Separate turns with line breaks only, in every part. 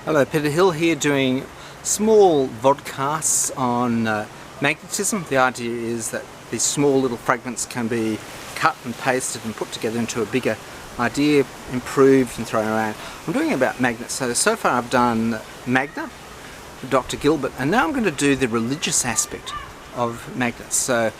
Hello, Peter Hill here doing small vodcasts on magnetism. The idea is that these small little fragments can be cut and pasted and put together into a bigger idea, improved and thrown around. I'm doing about magnets. So far I've done Magna, Dr. Gilbert, and now I'm going to do the religious aspect of magnets. So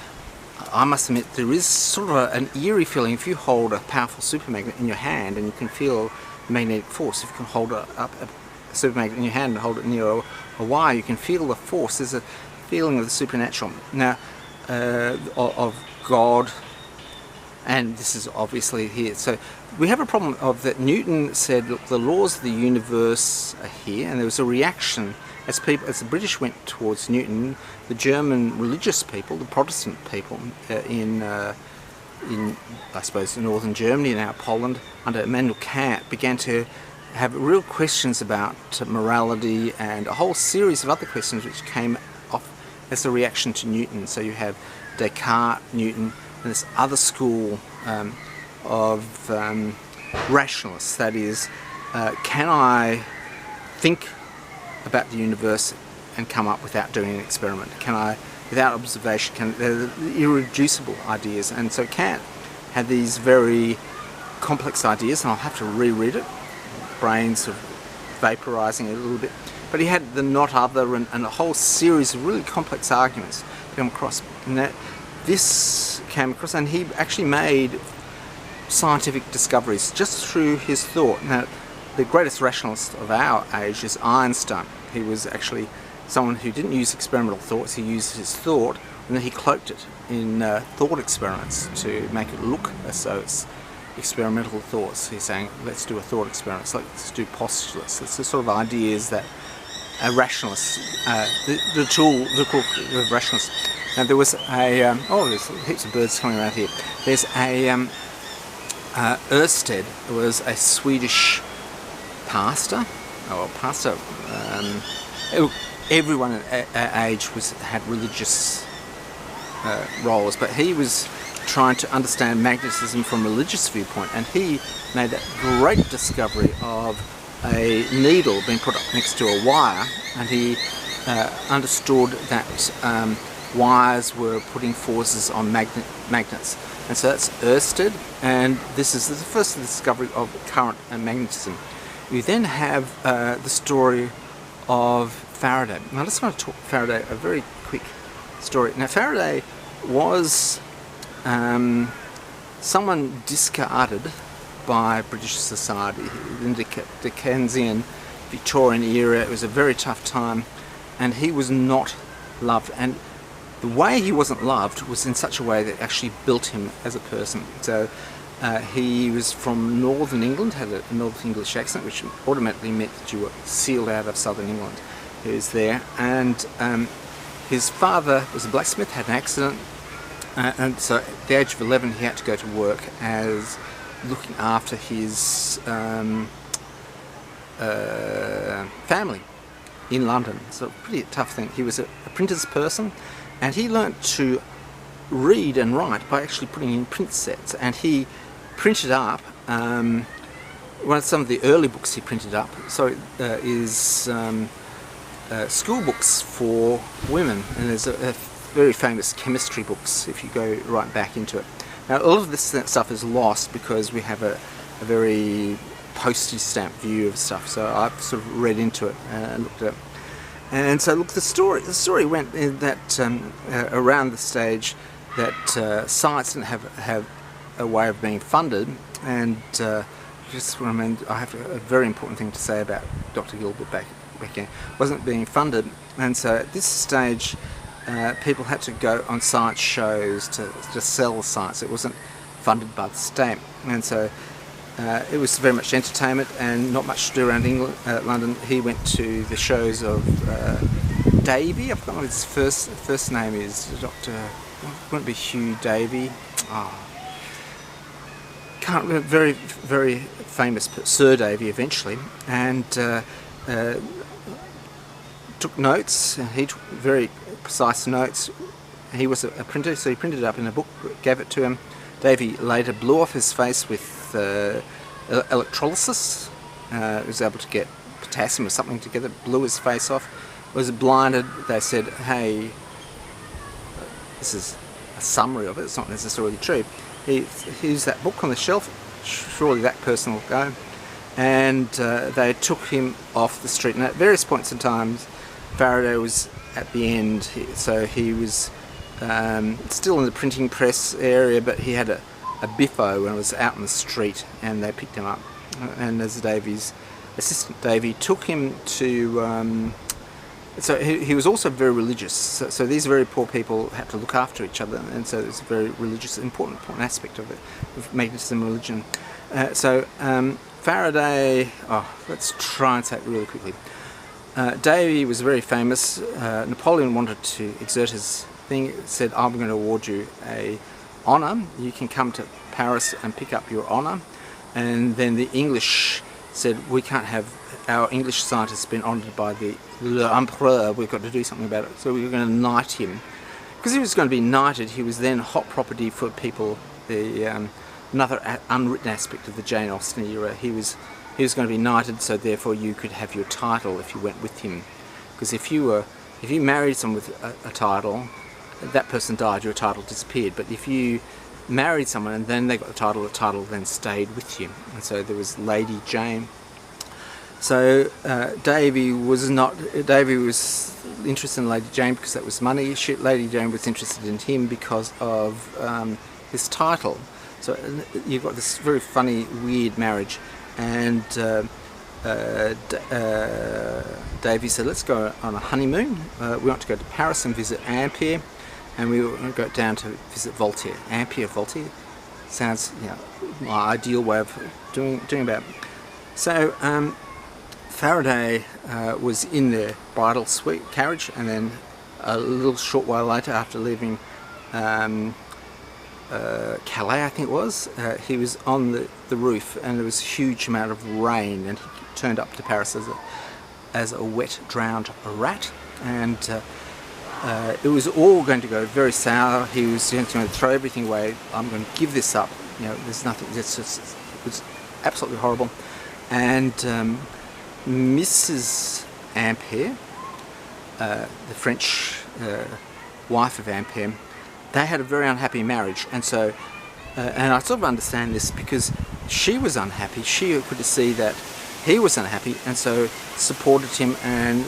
I must admit there is sort of an eerie feeling if you hold a powerful supermagnet in your hand and you can feel the magnetic force. If you can hold up a supermagnet in your hand and hold it near a wire, you can feel the force. There's a feeling of the supernatural. Now, of God, and this is obviously here. So we have a problem of that Newton said, look, the laws of the universe are here, and there was a reaction as the British went towards Newton. The German religious people, the Protestant people in I suppose northern Germany, now Poland, under Immanuel Kant, began to have real questions about morality and a whole series of other questions which came off as a reaction to Newton. So you have Descartes, Newton, and this other school of rationalists. That is, can I think about the universe and come up without doing an experiment? Can I, without observation, they're irreducible ideas. And so Kant had these very complex ideas, and I'll have to reread it. Brains sort of vaporizing a little bit, but he had the not other and a whole series of really complex arguments come across, and that this came across, and he actually made scientific discoveries just through his thought. Now, the greatest rationalist of our age is Einstein. He was actually someone who didn't use experimental thoughts, he used his thought, and then he cloaked it in thought experiments to make it look as though it's experimental thoughts. He's saying, let's do a thought experiment, let's do postulates. It's the sort of ideas that a rationalist, the tool of rationalists. Now there was a, there's heaps of birds coming around here. There's a, Ørsted was a Swedish pastor, everyone at age had religious roles, but he was trying to understand magnetism from a religious viewpoint, and he made that great discovery of a needle being put up next to a wire, and he understood that wires were putting forces on magnets. And so that's Ørsted, and this is the first discovery of current and magnetism. We then have the story of Faraday. Now I just want to talk Faraday, a very quick story. Now Faraday was someone discarded by British society in the Dickensian Victorian era. It was a very tough time, and he was not loved, and the way he wasn't loved was in such a way that actually built him as a person. So he was from northern England, had a North English accent, which automatically meant that you were sealed out of southern England. He was there, and his father was a blacksmith, had an accident, and so at the age of 11 he had to go to work as looking after his family in London. So a pretty tough thing. He was a printer's person, and he learnt to read and write by actually putting in print sets, and he printed up one of some of the early books he printed up is school books for women, and there's a very famous chemistry books if you go right back into it. Now all of this stuff is lost because we have a very postage stamp view of stuff, so I've sort of read into it and looked at it. And so look, the story went in that around the stage that science didn't have a way of being funded, and just I have a very important thing to say about Dr. Gilbert back here. Wasn't being funded, and so at this stage people had to go on science shows to sell science. It wasn't funded by the state, and so it was very much entertainment and not much to do around England, London. He went to the shows of Davy. I've forgotten what his first name is. Wouldn't be Hugh Davy. Can't remember. Very, very famous Sir Davy eventually, and took notes. He took very precise notes. He was a printer, so he printed it up in a book, gave it to him. Davy later blew off his face with electrolysis. He was able to get potassium or something together, blew his face off, was blinded. They said, hey, this is a summary of it, it's not necessarily true. Here's that book on the shelf, surely that person will go. And they took him off the street, and at various points in time Faraday was at the end, so he was still in the printing press area, but he had a biffo and was out in the street, and they picked him up. And as Davy's assistant, Davy took him to so he was also very religious, so these very poor people had to look after each other, and so it's a very religious, important aspect of it, of magnetism religion. Faraday, let's try and say it really quickly. Davy was very famous. Napoleon wanted to exert his thing, said, I'm going to award you a honour, you can come to Paris and pick up your honour. And then the English said, we can't have our English scientists been honoured by the Empereur, we've got to do something about it. So we were going to knight him. Because he was going to be knighted, he was then hot property for people. Another unwritten aspect of the Jane Austen era, he was going to be knighted, so therefore you could have your title if you went with him. Because if you married someone with a title, that person died, your title disappeared. But if you married someone and then they got the title then stayed with you. And so there was Lady Jane. So Davy was interested in Lady Jane because that was money. Lady Jane was interested in him because of his title. So you've got this very funny, weird marriage. And Davy said, let's go on a honeymoon. We want to go to Paris and visit Ampere, and we want to go down to visit Voltaire. Ampere, Voltaire sounds, my ideal way of doing about it. So Faraday was in their bridal suite carriage, and then a little short while later, after leaving Calais, I think it was, he was on the roof, and there was a huge amount of rain, and he turned up to Paris as a wet, drowned rat, and it was all going to go very sour. He was going to throw everything away. I'm going to give this up. There's nothing. It was absolutely horrible. And Mrs. Ampere, the French wife of Ampere, they had a very unhappy marriage, and so, and I sort of understand this because she was unhappy. She could see that he was unhappy, and so supported him and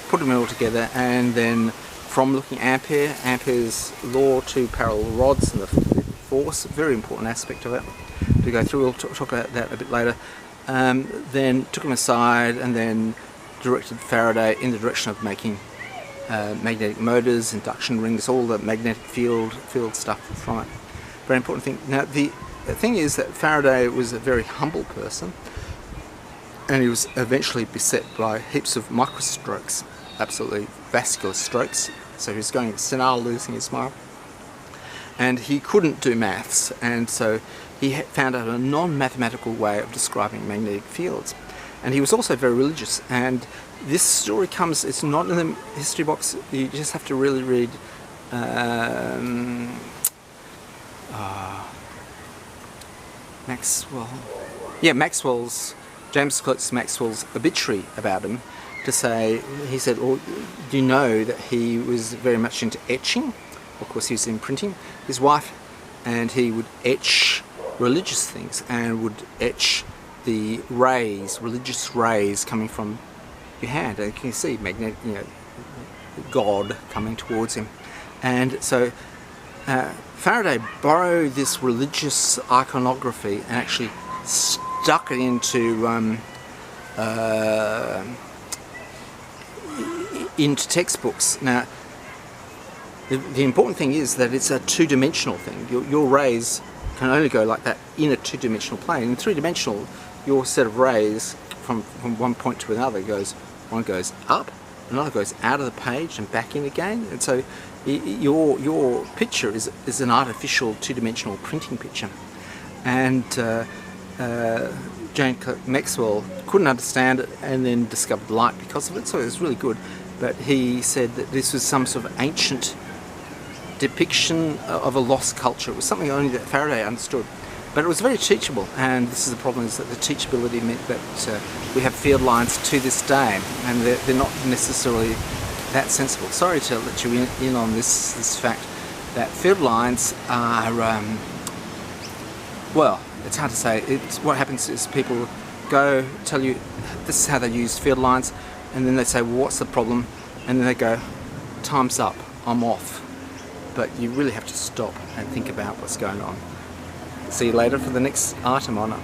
put them all together. And then, from looking at Ampere's law to parallel rods and the force, a very important aspect of it to go through. We'll talk about that a bit later. Then took him aside and then directed Faraday in the direction of making magnetic motors, induction rings, all the magnetic field stuff from it. Very important thing. Now the thing is that Faraday was a very humble person, and he was eventually beset by heaps of microstrokes, absolutely vascular strokes. So he was going senile, losing his smile, and he couldn't do maths, and so he found out a non-mathematical way of describing magnetic fields. And he was also very religious, and this story comes, it's not in the history box, you just have to really read James Clerk Maxwell's obituary about him, to say, he said, do you know that he was very much into etching? Of course he was in printing, his wife, and he would etch religious things, and would etch the rays, religious rays coming from your hand. And you can see magnetic, God coming towards him. And so Faraday borrowed this religious iconography and actually stuck it into textbooks. Now, the important thing is that it's a two-dimensional thing. Your rays can only go like that in a two-dimensional plane. In three-dimensional, your set of rays from one point to another one goes up, another goes out of the page and back in again. And so your picture is an artificial two-dimensional printing picture. And James Clerk Maxwell couldn't understand it, and then discovered light because of it, so it was really good. But he said that this was some sort of ancient depiction of a lost culture. It was something only that Faraday understood. But it was very teachable, and this is the problem, is that the teachability meant that we have field lines to this day, and they're not necessarily that sensible. Sorry to let you in on this fact that field lines are, well, it's hard to say. What happens is people go tell you this is how they use field lines, and then they say, well, what's the problem? And then they go, time's up, I'm off. But you really have to stop and think about what's going on. See you later for the next item on it.